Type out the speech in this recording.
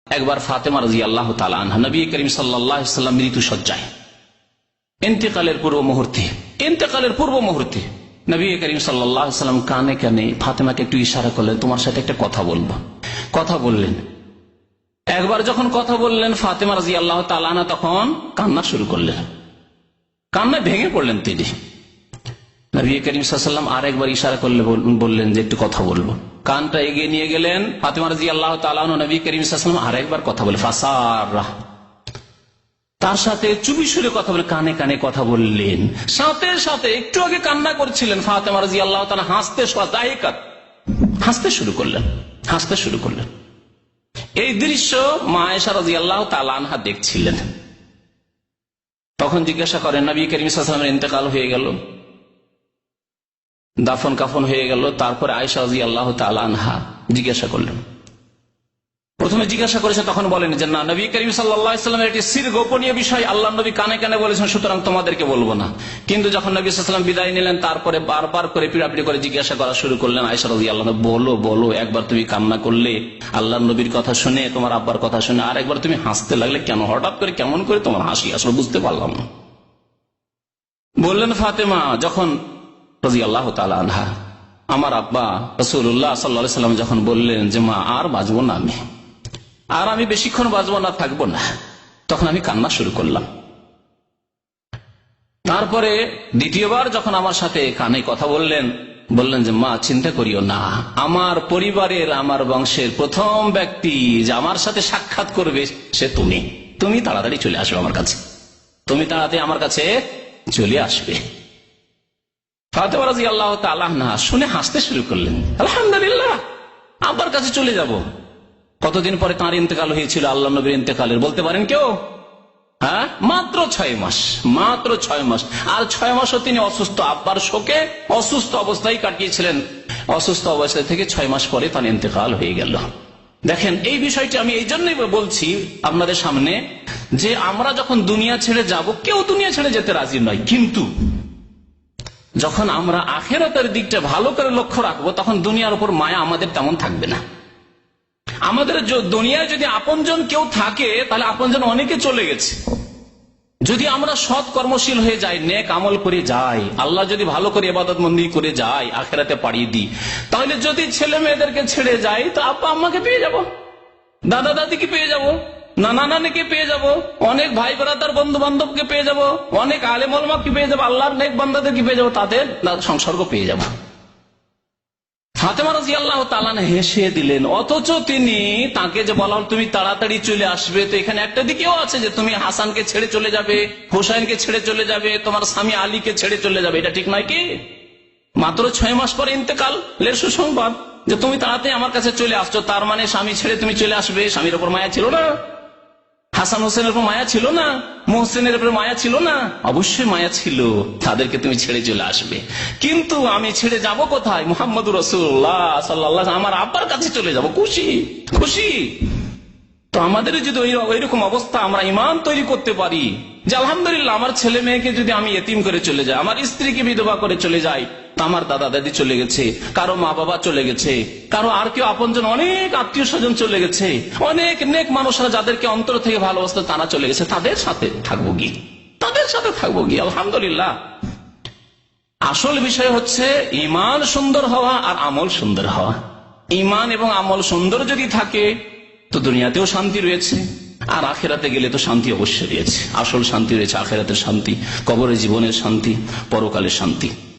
একবার ফাতেমা রাদিয়াল্লাহু তাআলা আনহা নবী করিম সাল্লাল্লাহু আলাইহি ওয়াসাল্লাম মৃত্যু শয্যায়, ইন্তেকালের পূর্ব মুহূর্তে নবী করিম সাল্লাল্লাহু আলাইহি ওয়াসাল্লাম কানে কানে ফাতেমাকে একটু ইশারা করলেন, তোমার সাথে একটা কথা বলবো। কথা বললেন। একবার যখন কথা বললেন ফাতেমা রাদিয়াল্লাহু তাআলা আনহা তখন কান্না শুরু করলেন, কান্নায় ভেঙে পড়লেন তিনি। নবী করিম সাল্লাল্লাহু আলাইহি ওয়াসাল্লাম আরেকবার ইশারা করলে বললেন যে একটু কথা বলবো। কানটা এগিয়ে নিয়ে গেলেন ফাতেমা রাদিয়াল্লাহু তাআলা আনহা, নবী করিম সাল্লাল্লাহু আলাইহি ওয়াসাল্লাম আরেকবার কথা বলে ফাসারা, তার সাথে চুপি সুরে কথা বলে কানে কানে কথা বললেন। সাথে সাথে একটু আগে কান্না করছিলেন ফাতেমা রাদিয়াল্লাহু তাআলা, হাসতে শুরু করলেন। এই দৃশ্য মা আয়েশা রাদিয়াল্লাহু তাআলা আনহা দেখছিলেন। তখন জিজ্ঞাসা করেন, নবী করিম সাল্লাল্লাহু আলাইহি ওয়াসাল্লামের ইন্তেকাল হয়ে গেল, দাফন কাফন হয়ে গেল, তারপরে আয়েশা রাদিয়াল্লাহু তাআলা আনহা জিজ্ঞাসা করলেন। প্রথমে জিজ্ঞাসা করেছে, তখন বলেন যে না, নবী করিম সাল্লাল্লাহু আলাইহি ওয়াসাল্লামের একটি সির গোপনীয় বিষয় আল্লাহ নবী কানে কানে বলেছেন, সুতরাং তোমাদেরকে বলবো না। কিন্তু যখন নবী সাল্লাল্লাহু আলাইহি ওয়াসাল্লাম বিদায় নিলেন, তারপরে বারবার করে পিড়াপিড়ি করে জিজ্ঞাসা করা শুরু করলেন, আয়েশা রাদিয়াল্লাহু আনহা, বলো, একবার তুমি কান্না করলে আল্লাহ নবীর কথা শুনে, তোমার আব্বার কথা শুনে, আর একবার তুমি হাসতে লাগলে কেন? হঠাৎ করে কেমন করে তোমার হাসি আসলে বুঝতে পারলাম না। বললেন ফাতেমা যখন রাদিয়াল্লাহু তাআলা আনহা, আমার আব্বা রাসূলুল্লাহ সাল্লাল্লাহু আলাইহি ওয়াসাল্লাম যখন বললেন যে মা আর বাঁচবো না, আমি বেশিক্ষণ বাঁচবো না, থাকবো না, তখন আমি কান্না শুরু করলাম। তারপরে দ্বিতীয়বার যখন আমার সাথে কানে কথা বললেন যে মা চিন্তা করিও না, আমার পরিবারের, আমার বংশের প্রথম ব্যক্তি যে আমার সাথে সাক্ষাৎ করবে সে তুমি তাড়াতাড়ি চলে আসবে আমার কাছে, চলে আসবে। ফাতেমা রাদিয়াল্লাহু তাআলা আনহা শুনে হাসতে শুরু করলেন, আলহামদুলিল্লাহ, আব্বার কাছে চলে যাব। কতদিন পরে তাঁর ইন্তেকাল হয়েছিল আল্লাহ নবীর ইন্তেকালের বলতে পারেন কেউ? হ্যাঁ, মাত্র 6 মাস। আর 6 মাসও তিনি অসুস্থ, আব্বার শোকে অসুস্থ অবস্থায় কাটিয়েছিলেন। অসুস্থ অবস্থা থেকে 6 মাস পরে তার ইন্তেকাল হয়ে গেল। দেখেন, এই বিষয়টি আমি এই জন্যই বলছি আপনাদের সামনে যে আমরা যখন দুনিয়া ছেড়ে যাব, কেউ দুনিয়া ছেড়ে যেতে রাজি নয়, কিন্তু যখন আমরা আখিরাতের দিকটা ভালো করে লক্ষ্য রাখবো, তখন দুনিয়ার উপর মায়া আমাদের তেমন থাকবে না। আমাদের দুনিয়ায় যদি আপনজন কেউ থাকে, তাহলে আপনজন অনেকে চলে গেছে। যদি আমরা সৎ কর্মশীল হয়ে যাই, নেক আমল করে যাই, আল্লাহ যদি ভালো করে ইবাদত বন্দি করে যাই, আখিরাতে পাড়িয়ে দিই, তাহলে যদি ছেলে মেয়েদেরকে ছেড়ে যাই, তো আব্বা আম্মাকে পেয়ে যাব, দাদা দাদিকে পেয়ে যাব, নানা নানিকে পেয়ে যাব, অনেক ভাই ব্রাদার বন্ধু বান্ধবকে পেয়ে যাব, অনেক আলেম ওলামাকে পেয়ে যাব, আল্লাহর নেক বান্দাদেরকে পেয়ে যাব, তাদের সংসর্গ পেয়ে যাব। ফাতেমা রাদিয়াল্লাহু তাআলা হেসে দিলেন। অথচ তাকে যে বলা হল তুমি তাড়াতাড়ি চলে আসবে, তো এখানে একটা দিকেও আছে যে তুমি হাসানকে ছেড়ে চলে যাবে, হোসাইনকে ছেড়ে চলে যাবে, তোমার স্বামী আলীকে ছেড়ে চলে যাবে, এটা ঠিক নয় কি? মাত্র 6 মাস পরে ইন্তেকাল, সুসংবাদ যে তুমি তাড়াতাড়ি আমার কাছে চলে আসছো, তার মানে স্বামী ছেড়ে তুমি চলে আসবে। স্বামীর উপর মায়া ছিল না? হাসান হোসেনের উপর মায়া ছিল না? মোহসেনের উপর মায়া ছিল না? অবশ্যই মায়া ছিল, তাদেরকে তুমি ছেড়ে চলে আসবে। কিন্তু আমি ছেড়ে যাব কোথায়? মুহাম্মদুর রাসূলুল্লাহ সাল্লাল্লাহু আলাইহি ওয়াসাল্লাম, আমার আব্বার কাছে চলে যাব, খুশি। তো আমাদের যদি ওইরকম অবস্থা, আমরা ঈমান তৈরি করতে পারি যে আলহামদুলিল্লাহ, আমার ছেলে মেয়েকে যদি আমি এতিম করে চলে যাই, আমার স্ত্রীকে বিধবা করে চলে যাই, আমার দাদা দাদি চলে গেছে, কারো মা বাবা চলে গেছে, কারো আর কেউ আপনজন, অনেক আত্মীয় স্বজন চলে গেছে, অনেক নেক মানুষরা যাদেরকে অন্তর থেকে ভালোবাসতে তারা চলে গেছে, তাদের সাথে থাকবো কি? আলহামদুলিল্লাহ। আসল বিষয় হচ্ছে ঈমান সুন্দর হওয়া আর আমল সুন্দর হওয়া। ঈমান এবং আমল সুন্দর যদি থাকে তো দুনিয়াতেও শান্তি রয়েছে, আর আখিরাতে গেলে তো শান্তি অবশ্যই রয়েছে। আসল শান্তি রয়েছে আখিরাতের শান্তি, কবরের জীবনের শান্তি, পরকালের শান্তি।